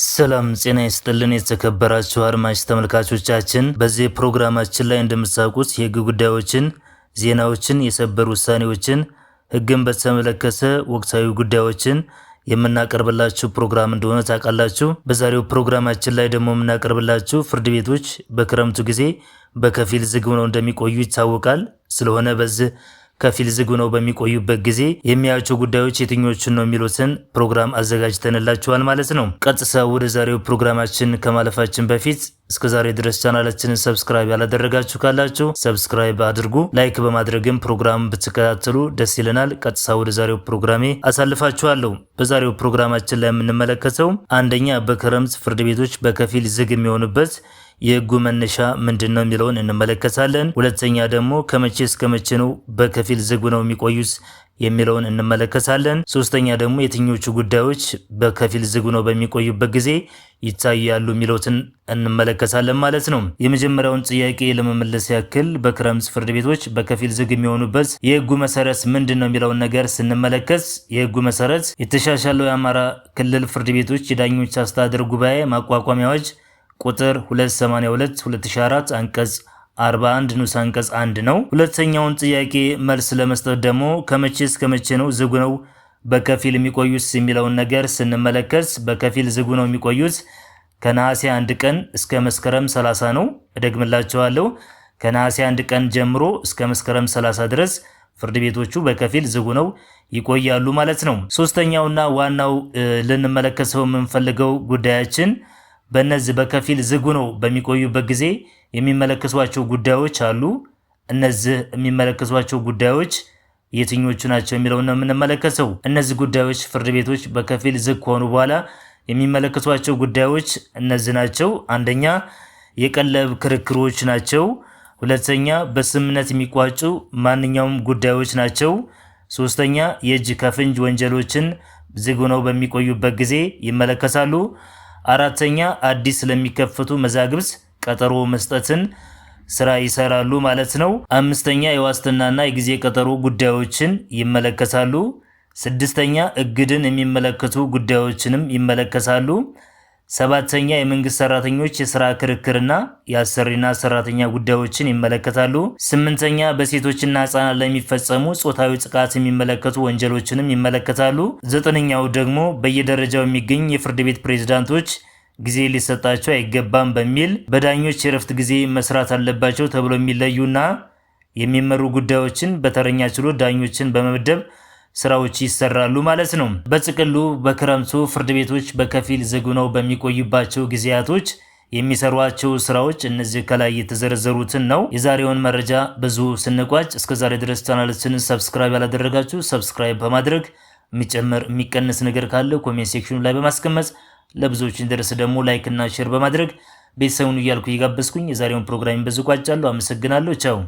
ሰላም ጤና ይስጥልን የተከበራችሁ አድማጭ ተመልካቾቻችን፣ በዚህ ፕሮግራማችን ላይ እንደምታውቁት የህግ ጉዳዮችን፣ ዜናዎችን፣ የሰበር ውሳኔዎችን፣ ህግን በተመለከተ ወቅታዊ ጉዳዮችን የምናቀርብላችሁ ፕሮግራም እንደሆነ ታውቃላችሁ። በዛሬው ፕሮግራማችን ላይ ደግሞ የምናቀርብላችሁ ፍርድ ቤቶች በክረምቱ ጊዜ በከፊል ዝግ ሆነው እንደሚቆዩ ይታወቃል። ስለሆነ በዚህ ከፊል ዝግ ሆነው በሚቆዩበት ጊዜ የሚያዩቸው ጉዳዮች የትኞቹን ነው የሚሉትን ፕሮግራም አዘጋጅተንላችኋል ማለት ነው። ቀጥታ ወደ ዛሬው ፕሮግራማችን ከማለፋችን በፊት እስከዛሬ ድረስ ቻናላችንን ሰብስክራይብ ያላደረጋችሁ ካላችሁ ሰብስክራይብ አድርጉ። ላይክ በማድረግም ፕሮግራም ብትከታተሉ ደስ ይለናል። ቀጥታ ወደ ዛሬው ፕሮግራሜ አሳልፋችኋለሁ። በዛሬው ፕሮግራማችን ላይ የምንመለከተው አንደኛ በክረምት ፍርድ ቤቶች በከፊል ዝግ የሚሆኑበት የህጉ መነሻ ምንድነው የሚለውን እንመለከታለን። ሁለተኛ ደግሞ ከመቼ እስከ መቼ ነው በከፊል ዝግ ነው የሚቆዩት የሚለውን እንመለከታለን። ሶስተኛ ደግሞ የትኞቹ ጉዳዮች በከፊል ዝግ ነው በሚቆዩበት ጊዜ ይታያሉ የሚሉትን እንመለከታለን ማለት ነው። የመጀመሪያውን ጥያቄ ለመመለስ ያክል በክረምት ፍርድ ቤቶች በከፊል ዝግ የሚሆኑበት የህጉ መሰረት ምንድነው የሚለውን ነገር ስንመለከት የህጉ መሰረት የተሻሻለው የአማራ ክልል ፍርድ ቤቶች የዳኞች አስተዳደር ጉባኤ ማቋቋሚያ አዋጅ ቁጥር 282 2004 አንቀጽ 41 ንዑስ አንቀጽ 1 ነው። ሁለተኛውን ጥያቄ መልስ ለመስጠት ደግሞ ከመቼ እስከ መቼ ነው ዝግ ነው በከፊል የሚቆዩት የሚለውን ነገር ስንመለከት በከፊል ዝግ ነው የሚቆዩት ከነሐሴ 1 ቀን እስከ መስከረም 30 ነው። እደግምላችኋለሁ። ከነሐሴ 1 ቀን ጀምሮ እስከ መስከረም 30 ድረስ ፍርድ ቤቶቹ በከፊል ዝግ ነው ይቆያሉ ማለት ነው። ሶስተኛውና ዋናው ልንመለከተው የምንፈልገው ጉዳያችን በእነዚህ በከፊል ዝግ ነው በሚቆዩበት ጊዜ የሚመለከቷቸው ጉዳዮች አሉ። እነዚህ የሚመለከቷቸው ጉዳዮች የትኞቹ ናቸው የሚለውን ነው የምንመለከተው። እነዚህ ጉዳዮች ፍርድ ቤቶች በከፊል ዝግ ከሆኑ በኋላ የሚመለከቷቸው ጉዳዮች እነዚህ ናቸው። አንደኛ የቀለብ ክርክሮች ናቸው። ሁለተኛ በስምምነት የሚቋጩ ማንኛውም ጉዳዮች ናቸው። ሶስተኛ የእጅ ከፍንጅ ወንጀሎችን ዝግ ነው በሚቆዩበት ጊዜ ይመለከታሉ። አራተኛ አዲስ ለሚከፈቱ መዛግብት ቀጠሮ መስጠትን ስራ ይሰራሉ ማለት ነው። አምስተኛ የዋስትናና የጊዜ ቀጠሮ ጉዳዮችን ይመለከታሉ። ስድስተኛ እግድን የሚመለከቱ ጉዳዮችንም ይመለከታሉ። ሰባተኛ የመንግስት ሰራተኞች የስራ ክርክርና የአሰሪና ሰራተኛ ጉዳዮችን ይመለከታሉ። ስምንተኛ በሴቶችና ህጻናት ላይ የሚፈጸሙ ጾታዊ ጥቃት የሚመለከቱ ወንጀሎችንም ይመለከታሉ። ዘጠነኛው ደግሞ በየደረጃው የሚገኝ የፍርድ ቤት ፕሬዝዳንቶች ጊዜ ሊሰጣቸው አይገባም በሚል በዳኞች የረፍት ጊዜ መስራት አለባቸው ተብሎ የሚለዩና የሚመሩ ጉዳዮችን በተረኛ ችሎት ዳኞችን በመመደብ ስራዎች ይሰራሉ ማለት ነው። በጥቅሉ በክረምቱ ፍርድ ቤቶች በከፊል ዝግ ነው በሚቆዩባቸው ጊዜያቶች የሚሰሯቸው ስራዎች እነዚህ ከላይ የተዘረዘሩትን ነው። የዛሬውን መረጃ ብዙ ስንቋጭ እስከዛሬ ድረስ ቻናላችንን ሰብስክራይብ ያላደረጋችሁ ሰብስክራይብ በማድረግ የሚጨመር የሚቀንስ ነገር ካለ ኮሜንት ሴክሽኑ ላይ በማስቀመጥ ለብዙዎች እንዲደርስ ደግሞ ላይክ እና ሼር በማድረግ ቤተሰቡን እያልኩ እየጋበዝኩኝ የዛሬውን ፕሮግራም በዚህ ቋጫለሁ። አመሰግናለሁ። ቻው።